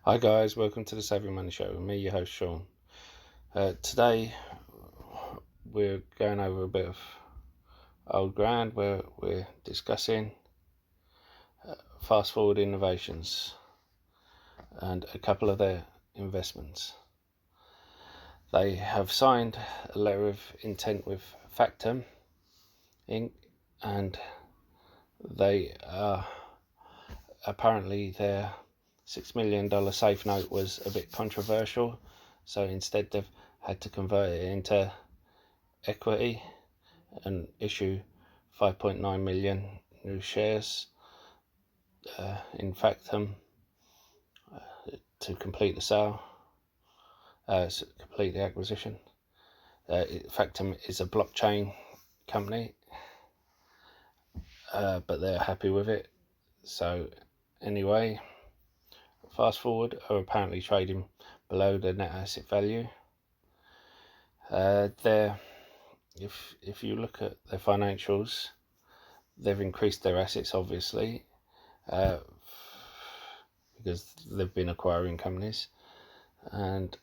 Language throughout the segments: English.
Hi guys, welcome to the Saving Money Show with me, your host Sean. Today we're going over a bit of old ground where we're discussing fast forward innovations and a couple of their investments. They have signed a letter of intent with Factom Inc. and they are apparently their $6 million safe note was a bit controversial, so instead they've had to convert it into equity and issue 5.9 million new shares in Factom to complete the sale, complete the acquisition. Factom is a blockchain company, but they're happy with it. So anyway, fast forward are apparently trading below the net asset value. If you look at their financials, they've increased their assets obviously because they've been acquiring companies, and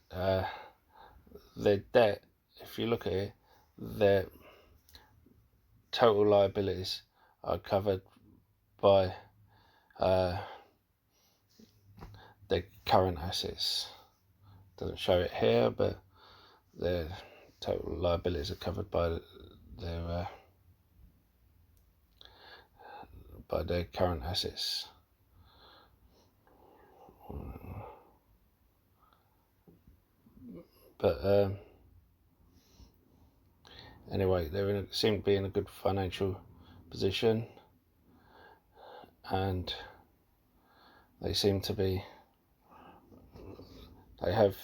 their debt, if you look at it, their total liabilities are covered by their current assets. Doesn't show it here, but their total liabilities are covered by their current assets. But anyway, they seem to be in a good financial position, and they seem to be. They have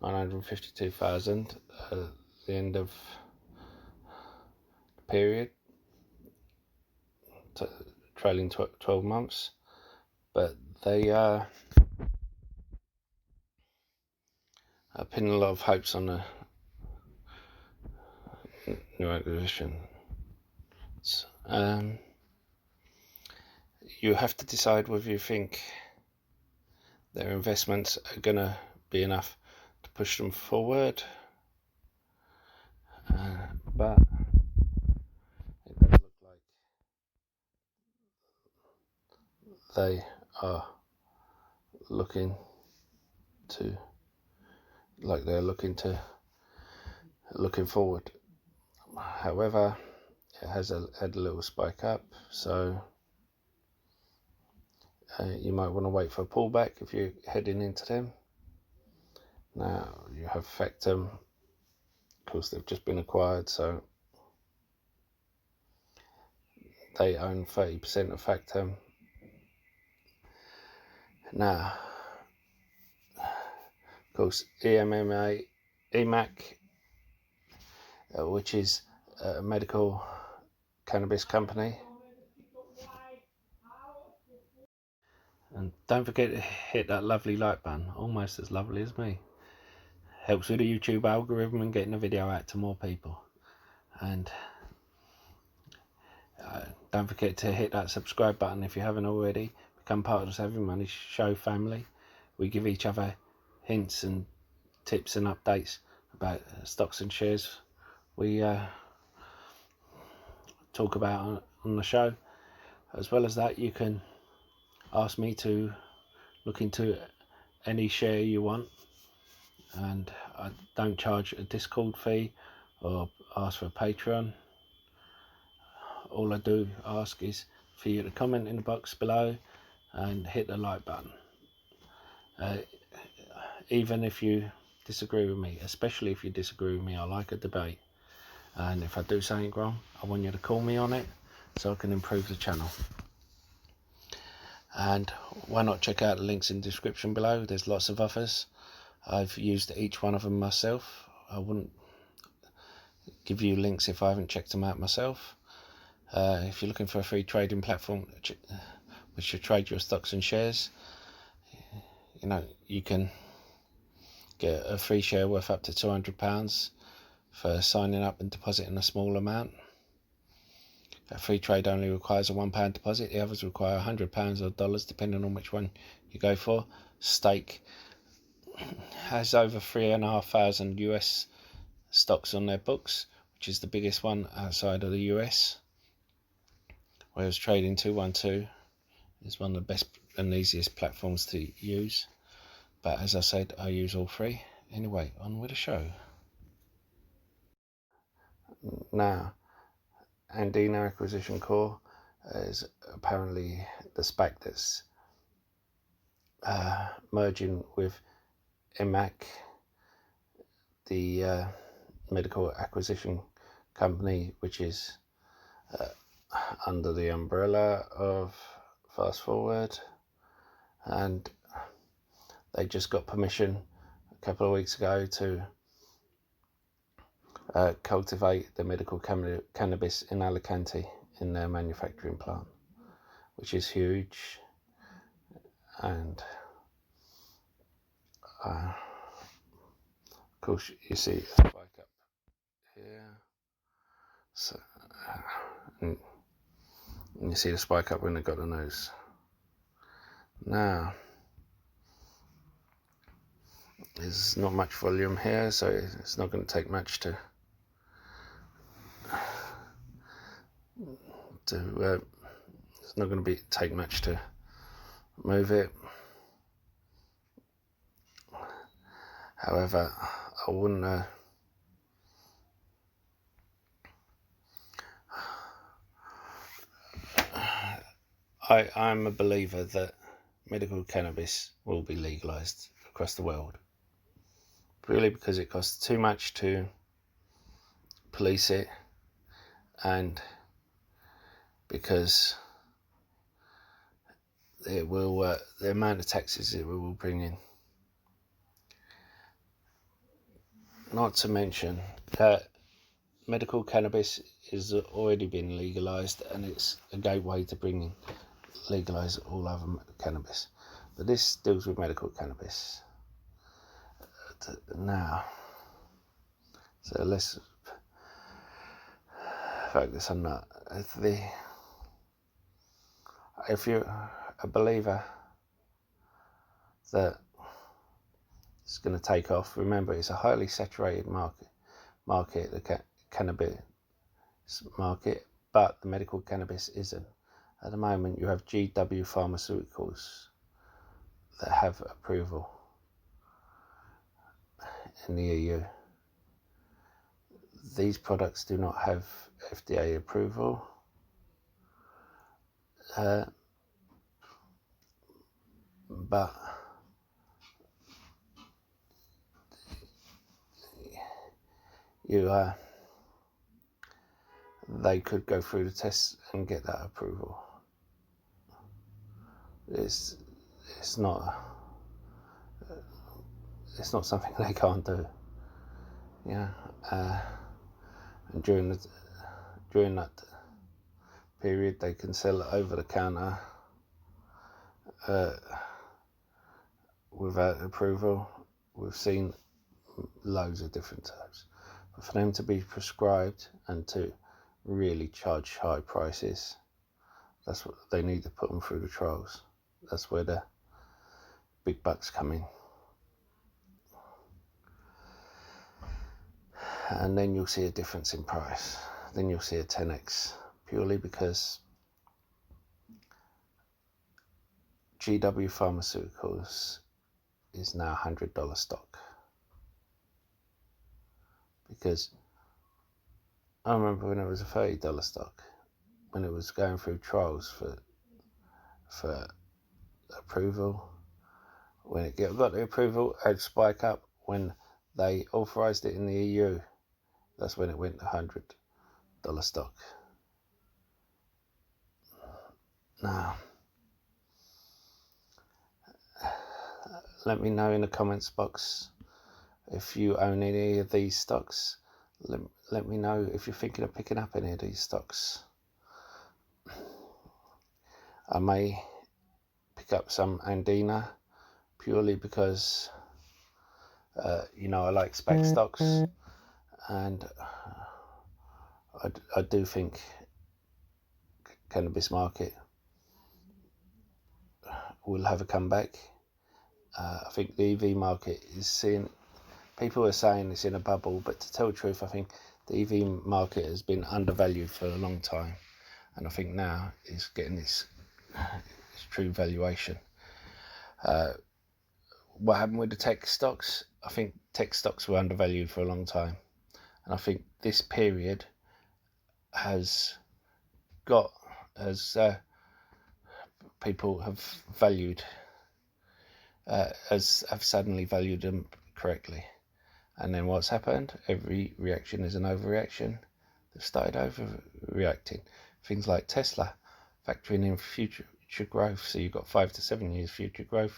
952,000 at the end of the period, trailing 12 months, but they are pinning a lot of hopes on the new acquisition. You have to decide whether you think their investments are going to be enough to push them forward, but it does look like they are looking forward. However, it has had a little spike up, so you might want to wait for a pullback if you're heading into them. Now you have Factom, of course they've just been acquired, so they own 30% of Factom. Now, of course, Emmac, which is a medical cannabis company. And don't forget to hit that lovely like button, almost as lovely as me. Helps with the YouTube algorithm and getting the video out to more people. And don't forget to hit that subscribe button if you haven't already. Become part of the Saving Money Show family. We give each other hints and tips and updates about stocks and shares we talk about on the show. As well as that, you can ask me to look into any share you want, and I don't charge a Discord fee or ask for a Patreon. All I do ask is for you to comment in the box below and hit the like button. Even if you disagree with me, especially if you disagree with me, I like a debate, and if I do something wrong, I want you to call me on it so I can improve the channel. And why not check out the links in the description below? There's lots of offers. I've used each one of them myself. I wouldn't give you links if I haven't checked them out myself. If you're looking for a free trading platform which should trade your stocks and shares, you can get a free share worth up to £200 for signing up and depositing a small amount. A free trade only requires a £1 deposit. The others require £100 or dollars, depending on which one you go for. Stake has over 3,500 US stocks on their books, which is the biggest one outside of the US. Whereas Trading 212 is one of the best and easiest platforms to use. But as I said, I use all three. Anyway, on with the show. Now, Andina Acquisition Core is apparently the Spaq that's merging with Emmac, the medical acquisition company, which is under the umbrella of Fast Forward, and they just got permission a couple of weeks ago to cultivate the medical cannabis in Alicante in their manufacturing plant, which is huge. And of course you see a spike up here, so and you see the spike up when they got the nose. Now there's not much volume here, so it's not going to take much to it's not going to take much to move it. However, I wouldn't I'm a believer that medical cannabis will be legalized across the world, purely because it costs too much to police it, and because it will the amount of taxes it will bring in. Not to mention that medical cannabis has already been legalized, and it's a gateway to legalize all other cannabis. But this deals with medical cannabis now. So let's focus on that. If you're a believer that it's going to take off, remember it's a highly saturated market, the cannabis market, but the medical cannabis isn't. At the moment you have GW Pharmaceuticals that have approval in the EU. These products do not have FDA approval, but they could go through the tests and get that approval. It's not something they can't do. Yeah, and during that period, they can sell it over the counter without approval. We've seen loads of different types, but for them to be prescribed and to really charge high prices, that's what they need to put them through the trials. That's where the big bucks come in. And then you'll see a difference in price. Then you'll see a 10x, purely because GW Pharmaceuticals is now $100 stock. Because I remember when it was a $30 stock, when it was going through trials for approval. When it got the approval, it would spike up. When they authorised it in the EU, that's when it went to $100 stock. Now, let me know in the comments box if you own any of these stocks. Let me know if you're thinking of picking up any of these stocks. I may pick up some Andina, purely because I like Spaq stocks, and I do think cannabis market will have a comeback. I think the EV market is seeing, people are saying it's in a bubble, but to tell the truth, I think the EV market has been undervalued for a long time, and I think now it's getting its true valuation. What happened with the tech stocks? I think tech stocks were undervalued for a long time, and I think this period has got, as people have valued, have suddenly valued them correctly. And then what's happened? Every reaction is an overreaction. They've started overreacting. Things like Tesla, factoring in future growth. So you've got 5 to 7 years future growth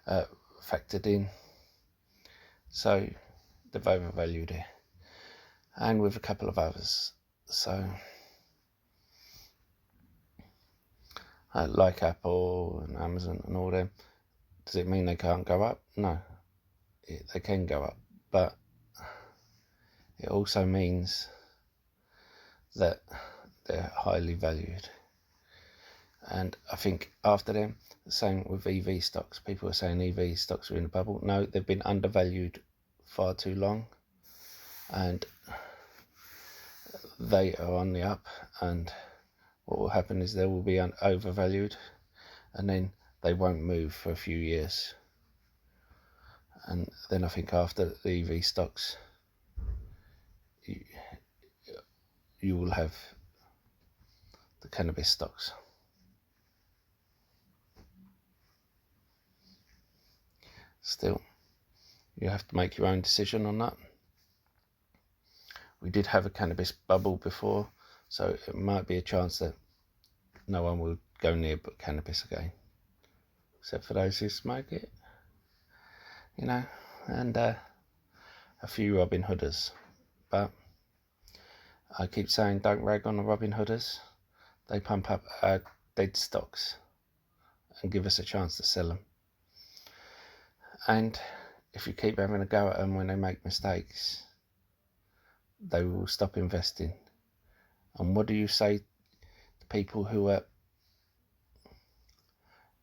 factored in. So they've overvalued it. And with a couple of others. So like Apple and Amazon and all them. Does it mean they can't go up? No, they can go up, but it also means that they're highly valued. And I think after them, the same with EV stocks. People are saying EV stocks are in a bubble. No, they've been undervalued far too long, and they are on the up. And what will happen is they will be overvalued, and then they won't move for a few years. And then I think after the EV stocks, you will have the cannabis stocks. Still, you have to make your own decision on that. We did have a cannabis bubble before, so it might be a chance that no one will go near cannabis again, except for those who smoke it, you know, and a few Robin Hooders. But I keep saying, don't rag on the Robin Hooders. They pump up our dead stocks and give us a chance to sell them. And if you keep having a go at them when they make mistakes, they will stop investing. And what do you say to people who are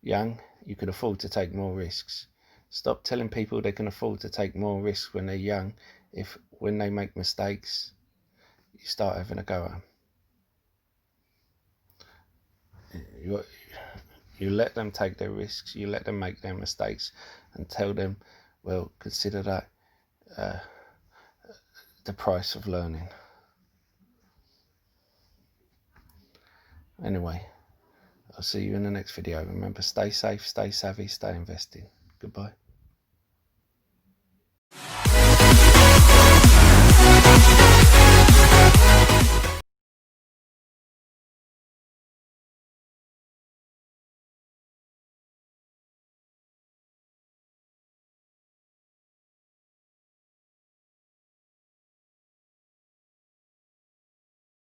young? You can afford to take more risks. Stop telling people they can afford to take more risks when they're young, if when they make mistakes, you start having a go at them. You let them take their risks, you let them make their mistakes, and tell them, well, consider that the price of learning. Anyway, I'll see you in the next video. Remember, stay safe, stay savvy, stay investing. Goodbye.